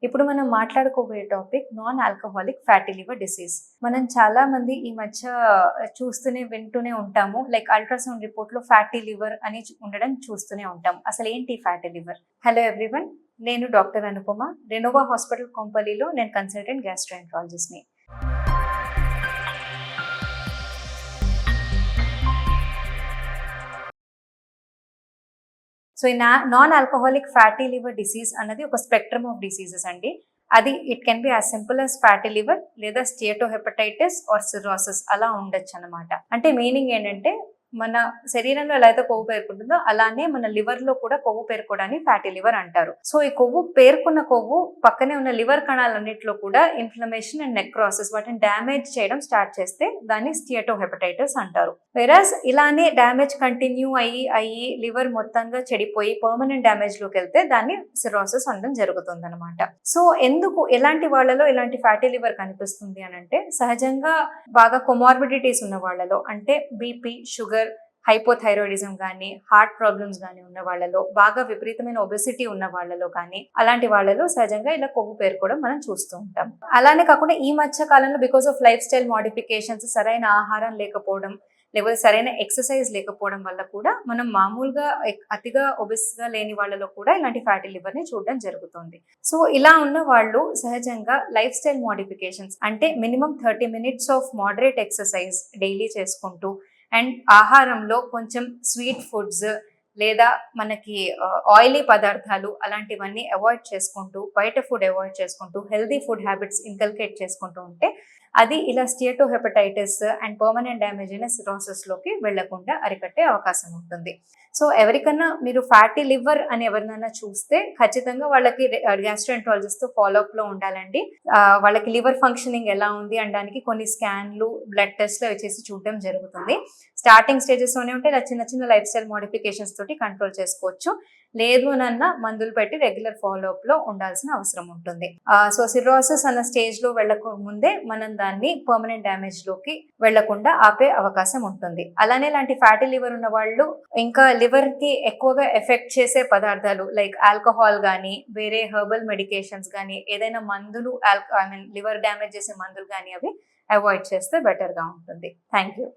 ఇప్పుడు మనం మాట్లాడుకోబోయే topic non alcoholic fatty liver disease. మనం చాలా మంది ఈ మధ్య వింటూనే ఉంటాము. లైక్ అల్ట్రాసౌండ్ రిపోర్ట్ లో ఫ్యాటీ లివర్ అని ఉండడం చూస్తూనే ఉంటాం. అసలు ఏంటి ఫ్యాటీ లివర్? హలో ఎవ్రీవన్, నేను డాక్టర్ అనుపమ. రెనోవా హాస్పిటల్ కొంపల్లిలో నేను కన్సల్టెంట్ గ్యాస్ట్రోఎంట్రాలజిస్ట్ ని. సో ఈ non alcoholic fatty liver disease అన్నది ఒక స్పెక్ట్రమ్ ఆఫ్ డిసీజెస్ అండి. అది it can be as simple as fatty liver లేదా స్టియటోహెపటైటిస్ ఆర్ సిర్రోసిస్ అలా ఉండొచ్చు అనమాట. అంటే మీనింగ్ ఏంటంటే మన శరీరంలో ఎలా అయితే కొవ్వు పేరుకుంటుందో అలానే మన లివర్ లో కూడా కొవ్వు పేరుకోవడాన్ని ఫ్యాటీ లివర్ అంటారు. సో ఈ కొవ్వు పేరుకున్న కొవ్వు పక్కనే ఉన్న లివర్ కణాలన్నింటిలో కూడా ఇన్ఫ్లమేషన్ అండ్ నెక్రోసిస్ వాటిని డ్యామేజ్ చేయడం స్టార్ట్ చేస్తే దాన్ని స్టియటోహెపటైటిస్ అంటారు. వెరాజ్ ఇలానే డ్యామేజ్ కంటిన్యూ అయ్యి లివర్ మొత్తంగా చెడిపోయి పర్మనెంట్ డ్యామేజ్ లోకి వెళ్తే దాన్ని సిర్రోసిస్ అనడం జరుగుతుంది అనమాట. సో ఎందుకు ఎలాంటి వాళ్ళలో ఇలాంటి ఫ్యాటీ లివర్ కనిపిస్తుంది అని అంటే, సహజంగా బాగా కొమార్బిడిటీస్ ఉన్న వాళ్ళలో, అంటే బీపీ, షుగర్, హైపోథైరాయిడిజం కానీ, హార్ట్ ప్రాబ్లమ్స్ కానీ ఉన్న వాళ్ళలో, బాగా విపరీతమైన ఒబెసిటీ ఉన్న వాళ్ళలో కానీ, అలాంటి వాళ్ళలో సహజంగా ఇలా కొవ్వు పేరుకోవడం మనం చూస్తూ ఉంటాం. అలానే కాకుండా ఈ మధ్య కాలంలో because of life style modifications, సరైన ఆహారం లేకపోవడం లేకపోతే సరైన ఎక్సర్సైజ్ లేకపోవడం వల్ల కూడా మనం మామూలుగా అతిగా ఒబెస్గా లేని వాళ్ళలో కూడా ఇలాంటి ఫ్యాటీ లివర్ ని చూడడం జరుగుతుంది. సో ఇలా ఉన్న వాళ్ళు సహజంగా లైఫ్ స్టైల్ మోడిఫికేషన్స్ అంటే minimum 30 minutes of moderate exercise daily చేసుకుంటూ, అండ్ ఆహారంలో కొంచెం స్వీట్ ఫుడ్స్ లేదా మనకి ఆయిలీ పదార్థాలు అలాంటివన్నీ అవాయిడ్ చేసుకుంటూ, బయట ఫుడ్ అవాయిడ్ చేసుకుంటూ, హెల్దీ ఫుడ్ హ్యాబిట్స్ ఇన్కల్కేట్ చేసుకుంటూ ఉంటే అది ఇలా స్టియటోహెపటైటిస్ అండ్ పర్మనెంట్ డ్యామేజ్ అయిన సిరోసిస్ లోకి వెళ్లకుండా అరికట్టే అవకాశం ఉంటుంది. సో ఎవరికన్నా మీరు ఫ్యాటీ లివర్ అని ఎవరినైనా చూస్తే ఖచ్చితంగా వాళ్ళకి గ్యాస్ట్రోఎంట్రాలజిస్ట్ తో ఫాలోఅప్ లో ఉండాలండి. వాళ్ళకి లివర్ ఫంక్షనింగ్ ఎలా ఉంది అనడానికి కొన్ని స్కాన్లు, బ్లడ్ టెస్ట్లు చేసి చూడడం జరుగుతుంది. స్టార్టింగ్ స్టేజెస్ లోనే ఉంటే ఇలా చిన్న చిన్న లైఫ్ స్టైల్ మోడిఫికేషన్స్ తోటి కంట్రోల్ చేసుకోవచ్చు. లేదు అనన్నా మందులు పెట్టి రెగ్యులర్ ఫాలోఅప్ లో ఉండాల్సిన అవసరం ఉంటుంది. సో సిర్రోసిస్ అన్న స్టేజ్ లో వెళ్ళక ముందే మనం దాన్ని పర్మనెంట్ డ్యామేజ్ లోకి వెళ్లకుండా ఆపే అవకాశం ఉంటుంది. అలానే ఇలాంటి ఫ్యాటీ లివర్ ఉన్న వాళ్ళు ఇంకా లివర్ కి ఎక్కువగా ఎఫెక్ట్ చేసే పదార్థాలు లైక్ ఆల్కహాల్ గానీ, వేరే హెర్బల్ మెడికేషన్స్ గానీ, ఏదైనా మందులు లివర్ డ్యామేజ్ చేసే మందులు గానీ అవి అవాయిడ్ చేస్తే బెటర్ గా ఉంటుంది. Thank you.